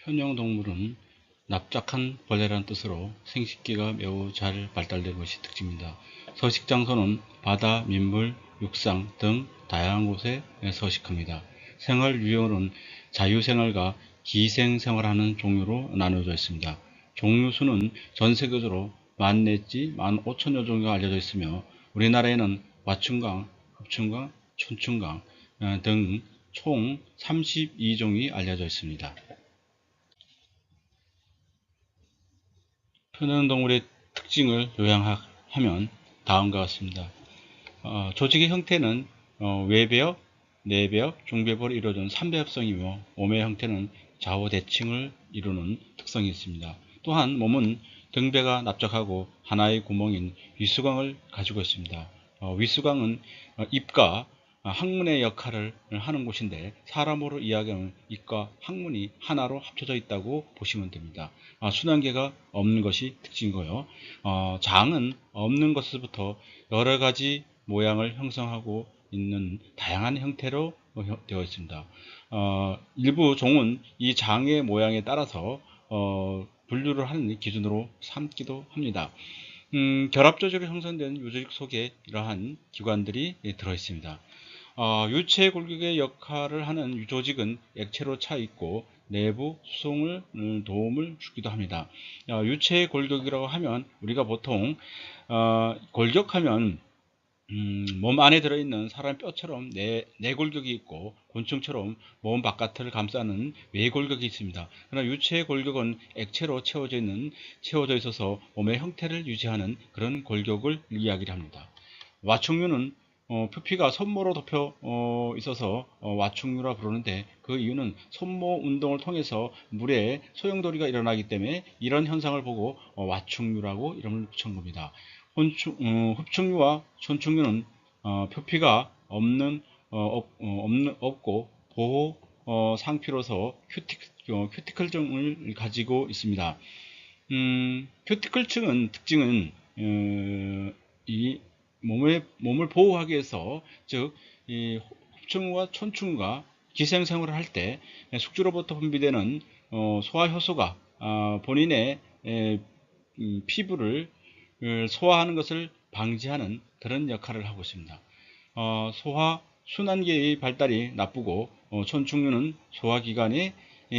현형동물은 납작한 벌레라는 뜻으로 생식기가 매우 잘 발달된 것이 특징입니다. 서식 장소는 바다, 민물, 육상 등 다양한 곳에 서식합니다. 생활 유형은 자유생활과 기생생활하는 종류로 나누어져 있습니다. 종류 수는 전 세계적으로 10,000 내지 15,000여 종류가 알려져 있으며 우리나라에는 와충강, 흡충강, 촌충강 등 총 32종이 알려져 있습니다. 편연동물의 특징을 요약하면 다음과 같습니다. 조직의 형태는 외배엽, 내배엽, 중배부로 이루어진 3배엽성이며 몸의 형태는 좌우 대칭을 이루는 특성이 있습니다. 또한 몸은 등배가 납작하고 하나의 구멍인 위수광을 가지고 있습니다. 위수광은 입과 항문의 역할을 하는 곳인데 사람으로 이야기하면 입과 항문이 하나로 합쳐져 있다고 보시면 됩니다. 순환계가 없는 것이 특징이고요. 장은 없는 것부터 여러 가지 모양을 형성하고 있는 다양한 형태로 되어 있습니다. 일부 종은 이 장의 모양에 따라서 분류를 하는 기준으로 삼기도 합니다. 결합조직으로 형성된 유조직 속에 이러한 기관들이 들어 있습니다. 유체 골격의 역할을 하는 유조직은 액체로 차 있고 내부 수송을 도움을 주기도 합니다. 유체 골격이라고 하면 우리가 보통 골격하면 몸 안에 들어있는 사람 뼈처럼 내골격이 있고 곤충처럼 몸 바깥을 감싸는 외골격이 있습니다. 그러나 유체 골격은 액체로 채워져 있어서 몸의 형태를 유지하는 그런 골격을 이야기를 합니다. 와충류는 표피가 손모로 덮여 있어서 와충류라 부르는데 그 이유는 손모 운동을 통해서 물에 소용돌이가 일어나기 때문에 이런 현상을 보고 와충류라고 이름을 붙인 겁니다. 흡충류와 촌충류는 표피가 없고 보호 상피로서 큐티클층을 가지고 있습니다. 큐티클층은 특징은 이 몸을 보호하기 위해서 즉 이 흡충과 촌충과 기생생활을 할 때 숙주로부터 분비되는 소화효소가 본인의 피부를 소화하는 것을 방지하는 그런 역할을 하고 있습니다. 소화 순환계의 발달이 나쁘고 촌충류는 소화기관에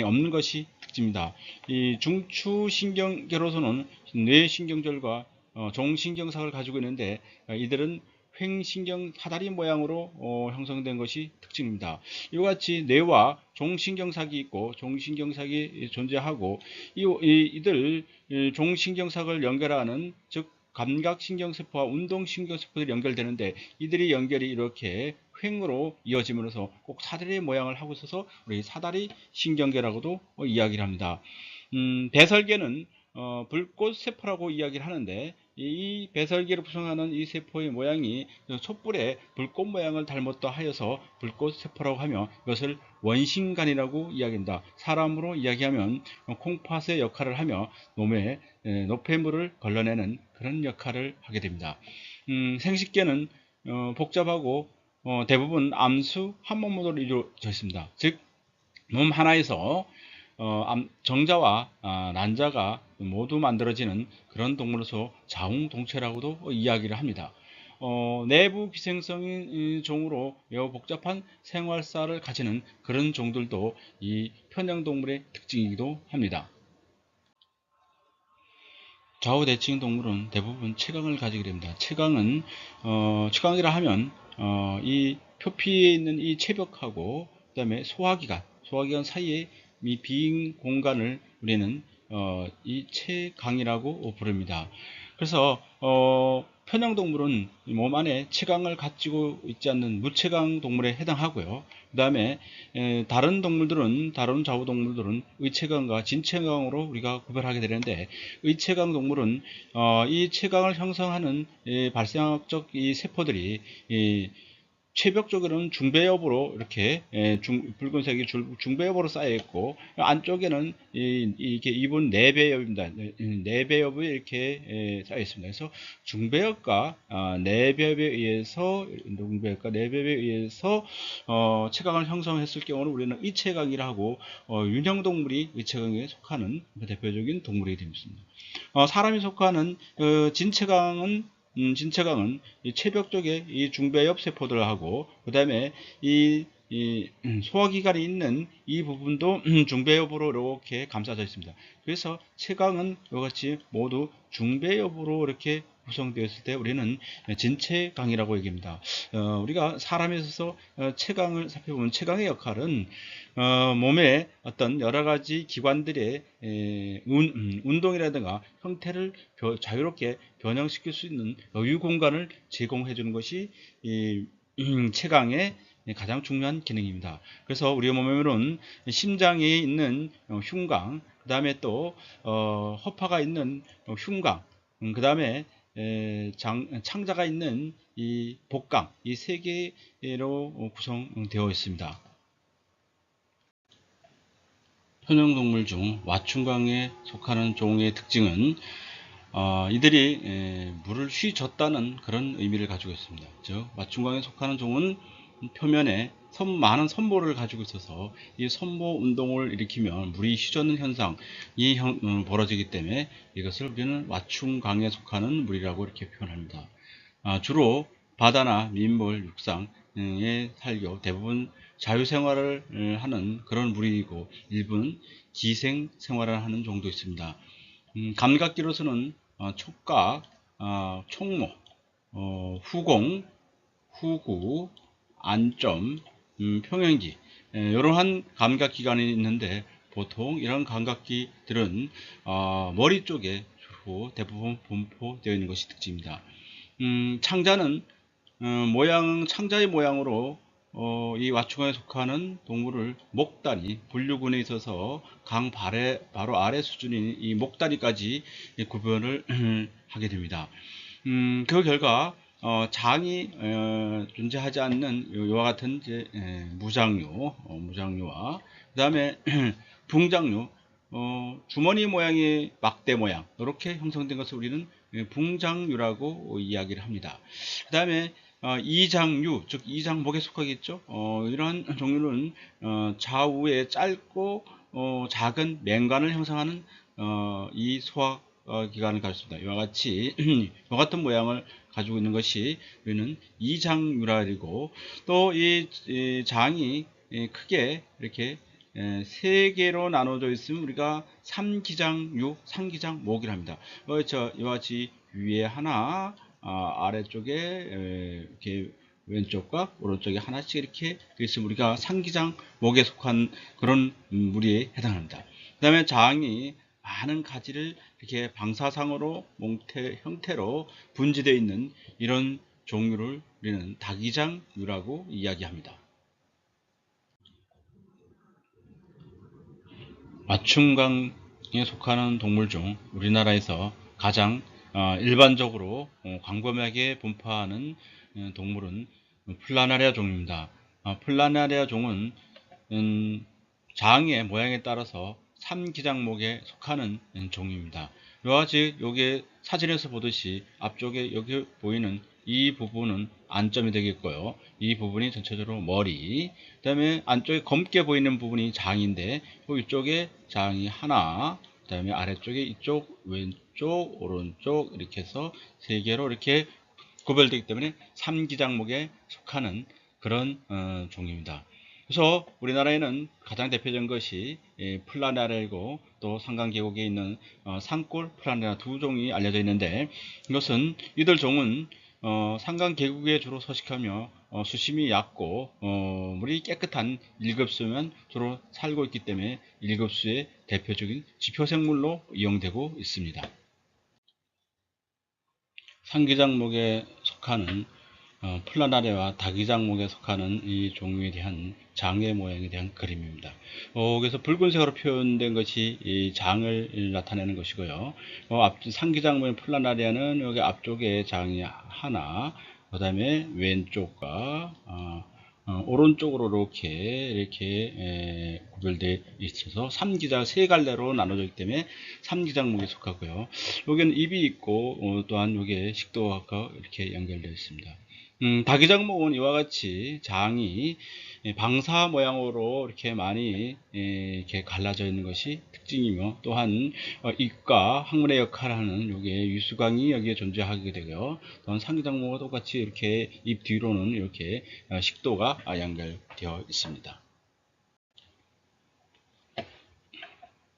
없는 것이 특징입니다. 이 중추신경계로서는 뇌신경절과 종신경삭을 가지고 있는데 이들은 횡신경 사다리 모양으로 형성된 것이 특징입니다. 이와 같이 뇌와 종신경삭이 있고 종신경삭이 존재하고 이들 종신경삭을 연결하는 즉 감각신경세포와 운동신경세포들이 연결되는데 이들이 연결이 이렇게 횡으로 이어짐으로써 꼭 사다리 모양을 하고 있어서 우리 사다리 신경계라고도 이야기를 합니다. 배설계는 불꽃세포라고 이야기를 하는데 이 배설계를 구성하는 이 세포의 모양이 촛불의 불꽃 모양을 닮았다 하여서 불꽃세포라고 하며 이것을 원심간이라고 이야기합니다. 사람으로 이야기하면 콩팥의 역할을 하며 몸에 노폐물을 걸러내는 그런 역할을 하게 됩니다. 생식계는 복잡하고 대부분 암수 한몸으로 이루어져 있습니다. 즉 몸 하나에서 정자와 난자가 모두 만들어지는 그런 동물로서 자웅동체라고도 이야기를 합니다. 내부 기생성인 종으로 매우 복잡한 생활사를 가지는 그런 종들도 이 편형동물의 특징이기도 합니다. 좌우대칭 동물은 대부분 체광을 가지게 됩니다. 체광이라 하면 이 표피에 있는 이 체벽하고 그 다음에 소화기관 사이에 이 빈 공간을 우리는 이 체광이라고 부릅니다. 그래서 편형동물은 몸 안에 체광을 가지고 있지 않는 무체광 동물에 해당하고요. 그 다음에 다른 좌우동물들은 의체광과 진체광으로 우리가 구별하게 되는데 의체광 동물은 이 체광을 형성하는 발생학적 이 세포들이 최벽 쪽에는 중배엽으로 이렇게 붉은색이 중배엽으로 쌓여 있고, 안쪽에는 이게 이분 내배엽입니다. 내배엽이 이렇게 쌓여 있습니다. 그래서 중배엽과 내배엽에 의해서 채광을 형성했을 경우는 우리는 이채광이라고 윤형동물이 이채광에 속하는 대표적인 동물이 됩니다. 사람이 속하는 진체광은 이 체벽 쪽에 이 중배엽 세포들하고, 그 다음에 이 소화기관이 있는 이 부분도 중배엽으로 이렇게 감싸져 있습니다. 그래서 체광은 이와 같이 모두 중배엽으로 이렇게 구성되어 있을 때 우리는 진체광이라고 얘기합니다. 우리가 사람에 있어서 체광을 살펴보면, 체광의 역할은 몸의 어떤 여러 가지 기관들의 운동이라든가 형태를 자유롭게 변형시킬 수 있는 여유 공간을 제공해 주는 것이 체광의 가장 중요한 기능입니다. 그래서 우리 몸에는 심장이 있는 흉광, 그 다음에 또 허파가 있는 흉광, 그 다음에 창자가 있는 이 복강, 이 세 개로 구성되어 있습니다. 현형동물 중 와충광에 속하는 종의 특징은 이들이 물을 쉬졌다는 그런 의미를 가지고 있습니다. 즉 와충광에 속하는 종은 표면에 많은 선보를 가지고 있어서 이 선보 운동을 일으키면 물이 휘젓는 현상이 벌어지기 때문에 이것을 우리는 와충광에 속하는 물이라고 이렇게 표현합니다. 주로 바다나 민물, 육상에 살고 대부분 자유생활을 하는 그런 무리이고, 일부는 기생생활을 하는 종도 있습니다. 감각기로서는 촉각, 촉모, 후공, 후구, 안점, 평행기, 이러한 감각기관이 있는데, 보통 이런 감각기들은 머리 쪽에 주로 대부분 분포되어 있는 것이 특징입니다. 창자는 창자의 모양으로 이 와충광에 속하는 동물을 목다리, 분류군에 있어서 강 바로 아래 수준인 이 목다리까지 구별을 하게 됩니다. 그 결과 장이 존재하지 않는 이와 같은 무장류와 그 다음에 붕장류, 주머니 모양의 막대 모양, 이렇게 형성된 것을 우리는 붕장류라고 이야기를 합니다. 그 다음에 이장류, 즉 이장목에 속하겠죠. 이러한 종류는 좌우에 짧고 작은 맹관을 형성하는 이 소화기관을 가졌습니다. 이와 같이 이와 같은 모양을 가지고 있는 것이 우리는 이장류라 그리고, 또 이 장이 크게 이렇게 세 개로 나눠져 있으면 우리가 삼기장목이라 합니다. 이와 같이 위에 하나, 아래쪽에 이렇게 왼쪽과 오른쪽에 하나씩 이렇게 있으면 우리가 상기장목에 속한 그런 무리에 해당합니다. 그 다음에 장이 많은 가지를 이렇게 방사상으로 형태로 분지되어 있는 이런 종류를 우리는 다기장류라고 이야기합니다. 와충광에 속하는 동물 중 우리나라에서 가장 일반적으로 광범위하게 분포하는 동물은 플라나리아 종입니다. 플라나리아 종은 장의 모양에 따라서 삼기장목에 속하는 종입니다. 이와 같이 여기 사진에서 보듯이 앞쪽에 여기 보이는 이 부분은 안점이 되겠고요. 이 부분이 전체적으로 머리, 그 다음에 안쪽에 검게 보이는 부분이 장인데, 이쪽에 장이 하나, 그 다음에 아래쪽에 이쪽, 왼쪽, 오른쪽 이렇게 해서 세 개로 이렇게 구별되기 때문에 삼기장목에 속하는 그런 종입니다. 그래서 우리나라에는 가장 대표적인 것이 플라나리아이고, 또 산간계곡에 있는 산골 플라나리아 두 종이 알려져 있는데, 이들 종은 산간계곡에 주로 서식하며 수심이 얕고 물이 깨끗한 일급수면 주로 살고 있기 때문에 일급수의 대표적인 지표생물로 이용되고 있습니다. 상기장목에 속하는 플라나리아와 다기장목에 속하는 이 종류에 대한 장의 모양에 대한 그림입니다. 그래서 붉은색으로 표현된 것이 이 장을 나타내는 것이고요. 상기장목의 플라나리아는 여기 앞쪽에 장이 하나, 그 다음에 왼쪽과 오른쪽으로 이렇게 구별되어 있어서 3기장 3갈래로 나눠져 있기 때문에 3기장목에 속하고요. 여기는 입이 있고 또한 여기에 식도각과 이렇게 연결되어 있습니다. 다기장목은 이와 같이 장이 방사 모양으로 이렇게 많이 이렇게 갈라져 있는 것이 특징이며, 또한 입과 항문의 역할을 하는 요게 유수광이 여기에 존재하게 되고요. 또한 상기장목과 똑같이 이렇게 입 뒤로는 이렇게 식도가 연결되어 있습니다.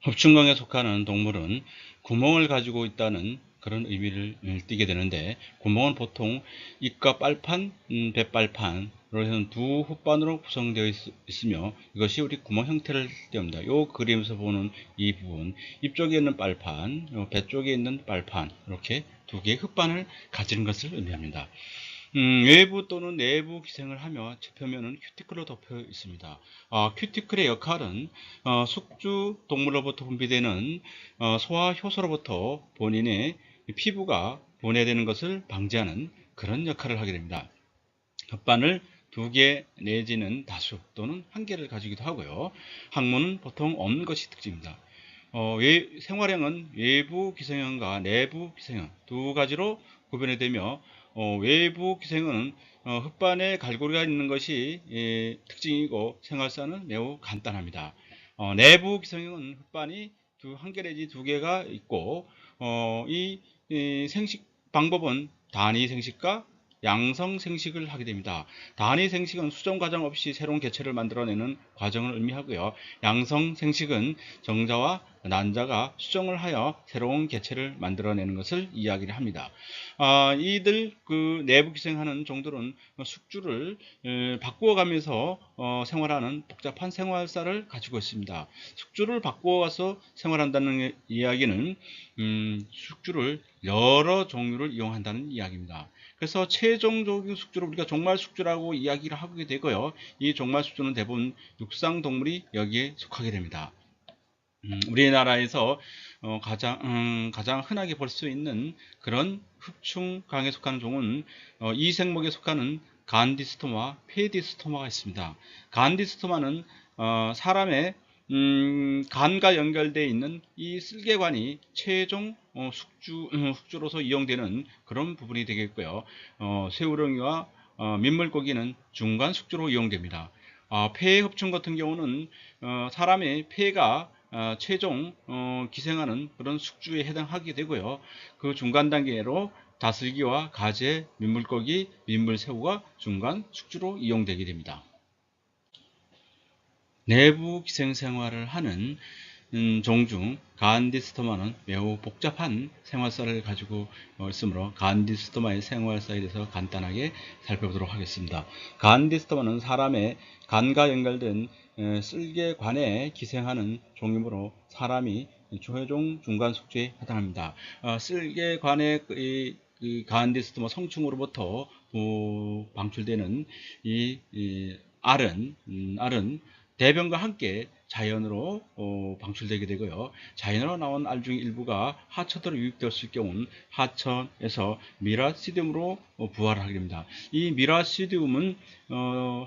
흡충강에 속하는 동물은 구멍을 가지고 있다는 그런 의미를 띠게 되는데, 구멍은 보통 입과 빨판, 배빨판으로 해서 두 혓반으로 구성되어 있으며, 이것이 우리 구멍 형태를 띄웁니다. 이 그림에서 보는 이 부분, 입 쪽에 있는 빨판, 배 쪽에 있는 빨판, 이렇게 두 개의 혓반을 가지는 것을 의미합니다. 외부 또는 내부 기생을 하며 표면은 큐티클로 덮여 있습니다. 큐티클의 역할은 숙주 동물로부터 분비되는 소화 효소로부터 본인의 피부가 분해되는 것을 방지하는 그런 역할을 하게 됩니다. 혓반을 2개 내지는 다수 또는 1개를 가지기도 하고요. 항문은 보통 없는 것이 특징입니다. 생활형은 외부 기생형과 내부 기생형 두 가지로 구별이 되며, 외부 기생은 혓반에 갈고리가 있는 것이 특징이고 생활사는 매우 간단합니다. 내부 기생형은 혓반이 1개 내지 2개가 있고, 이 생식 방법은 단위 생식과 양성 생식을 하게 됩니다. 단위 생식은 수정 과정 없이 새로운 개체를 만들어내는 과정을 의미하고요. 양성 생식은 정자와 난자가 수정을 하여 새로운 개체를 만들어내는 것을 이야기를 합니다. 이들 내부 기생하는 종들은 숙주를 바꾸어가면서 생활하는 복잡한 생활사를 가지고 있습니다. 숙주를 바꾸어가서 생활한다는 이야기는 숙주를 여러 종류를 이용한다는 이야기입니다. 그래서 최종적인 숙주를 우리가 종말 숙주라고 이야기를 하게 되고요. 이 종말 숙주는 대부분 육상 동물이 여기에 속하게 됩니다. 우리나라에서 가장 흔하게 볼 수 있는 그런 흡충강에 속하는 종은 이 생목에 속하는 간디스토마, 페디스토마가 있습니다. 간디스토마는 사람의 간과 연결되어 있는 이 쓸개관이 최종 숙주로서 이용되는 그런 부분이 되겠고요. 새우렁이와 민물고기는 중간 숙주로 이용됩니다. 폐 흡충 같은 경우는 사람의 폐가 최종 기생하는 그런 숙주에 해당하게 되고요. 그 중간 단계로 다슬기와 가재, 민물고기, 민물새우가 중간 숙주로 이용되게 됩니다. 내부 기생 생활을 하는 종 중 간디스토마는 매우 복잡한 생활사를 가지고 있으므로 간디스토마의 생활사에 대해서 간단하게 살펴보도록 하겠습니다. 간디스토마는 사람의 간과 연결된 쓸개관에 기생하는 종이므로 사람이 최종 중간 숙주에 해당합니다. 쓸개관의 간디스토마 성충으로부터 방출되는 이 알은 대변과 함께 자연으로 방출되게 되고요. 자연으로 나온 알 중 일부가 하천으로 유입되었을 경우는 하천에서 미라시디움으로 부화를 하게 됩니다. 이 미라시디움은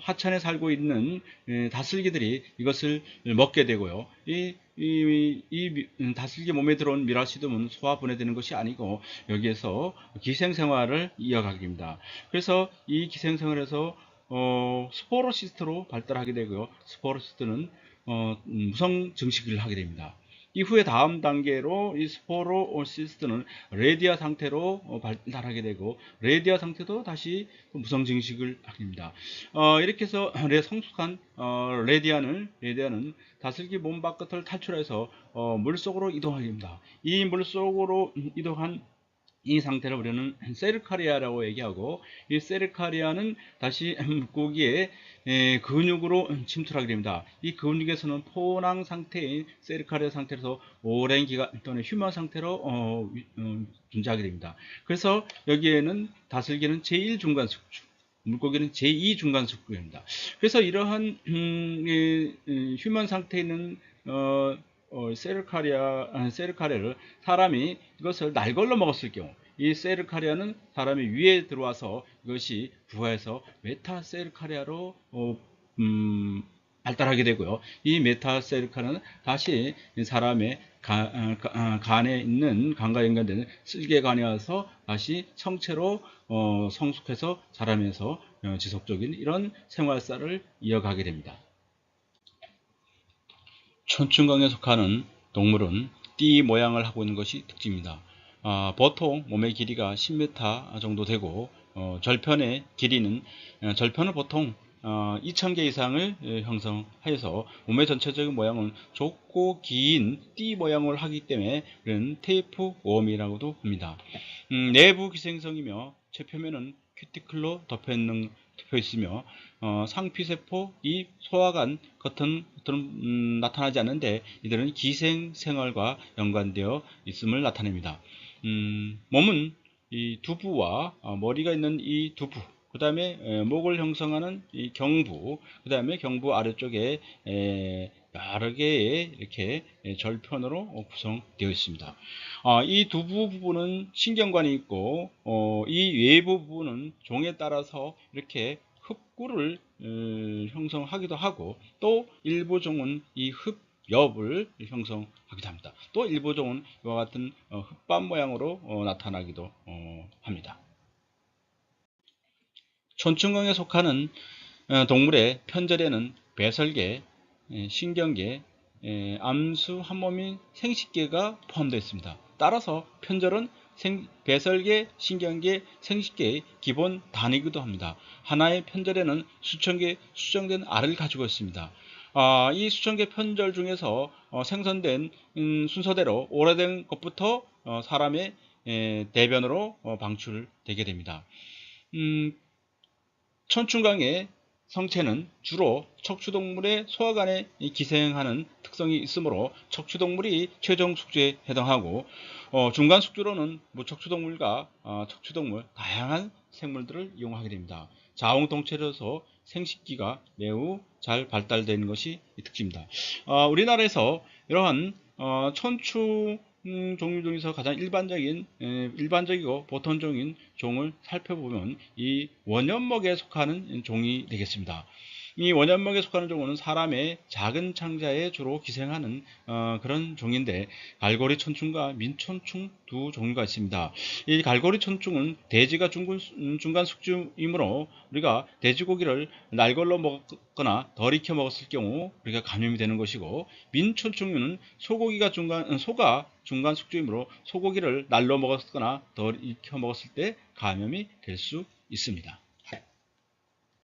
하천에 살고 있는 다슬기들이 이것을 먹게 되고요. 이 다슬기 몸에 들어온 미라시디움은 소화 분해되는 것이 아니고 여기에서 기생생활을 이어가게 됩니다. 그래서 이 기생생활에서 스포로시스트로 발달하게 되고요. 스포로시스트는 무성 증식을 하게 됩니다. 이후에 다음 단계로 이 스포로시스트는 레디아 상태로 발달하게 되고, 레디아 상태도 다시 무성 증식을 하게 됩니다. 이렇게 해서 성숙한 레디아는 다슬기 몸 바깥을 탈출해서 물속으로 이동하게 됩니다. 이 물속으로 이동한 이 상태를 우리는 세르카리아라고 얘기하고, 이 세르카리아는 다시 물고기의 근육으로 침투하게 됩니다. 이 근육에서는 포낭 상태인 세르카리아 상태에서 오랜 기간 또는 휴먼 상태로 존재하게 됩니다. 그래서 여기에는 다슬기는 제1중간 숙주, 물고기는 제2중간 숙주입니다. 그래서 이러한 휴먼 상태에 있는 세르카리아를 사람이 이것을 날 걸러 먹었을 경우, 이 세르카리아는 사람의 위에 들어와서 이것이 부화해서 메타세르카리아로 발달하게 되고요. 이 메타세르카리아는 다시 사람의 간에 있는 간과 연관되는 쓸개간에 와서 다시 성체로 성숙해서 자라면서 지속적인 이런 생활사를 이어가게 됩니다. 촌충강에 속하는 동물은 띠 모양을 하고 있는 것이 특징입니다. 보통 몸의 길이가 10m 정도 되고 절편의 길이는 절편을 보통 2000개 이상을 형성하여서 몸의 전체적인 모양은 좁고 긴 띠 모양을 하기 때문에 그런 테이프 웜이라고도 합니다. 내부 기생성이며 최표면은 큐티클로 덮여 있으며 상피세포, 입, 소화관 같은 것들은 나타나지 않는데 이들은 기생생활과 연관되어 있음을 나타냅니다. 몸은 이 두부와 머리가 있는 이 두부, 그 다음에 목을 형성하는 이 경부, 그 다음에 경부 아래쪽에 여러 개의 이렇게 절편으로 구성되어 있습니다. 이 두부 부분은 신경관이 있고 이 외부 부분은 종에 따라서 이렇게 흡구를 형성하기도 하고 또 일부 종은 이 흡엽을 형성하기도 합니다. 또 일부 종은 이와 같은 흡밥 모양으로 나타나기도 합니다. 촌충강에 속하는 동물의 편절에는 배설계, 신경계, 암수, 한몸인 생식계가 포함되어 있습니다. 따라서 편절은 배설계, 신경계, 생식계의 기본 단위이기도 합니다. 하나의 편절에는 수천 개 수정된 알을 가지고 있습니다. 이 수천 개 편절 중에서 생성된 순서대로 오래된 것부터 사람의 대변으로 방출되게 됩니다. 촌충강의 성체는 주로 척추동물의 소화관에 기생하는 특성이 있으므로 척추동물이 최종 숙주에 해당하고 중간 숙주로는 무척추동물과 척추동물 다양한 생물들을 이용하게 됩니다. 자웅동체로서 생식기가 매우 잘 발달되는 것이 특징입니다. 우리나라에서 이러한 촌추 종류 중에서 가장 일반적이고 보통적인 종을 살펴보면 이 원연목에 속하는 종이 되겠습니다. 이 원연목에 속하는 종은 사람의 작은 창자에 주로 기생하는 그런 종인데 갈고리 촌충과 민촌충 두 종류가 있습니다. 이 갈고리 촌충은 돼지가 중간 숙주이므로 우리가 돼지고기를 날걸로 먹거나 덜 익혀 먹었을 경우 우리가 감염이 되는 것이고, 민촌충류는 소가 중간 숙주이므로 소고기를 날로 먹었거나 덜 익혀 먹었을 때 감염이 될 수 있습니다.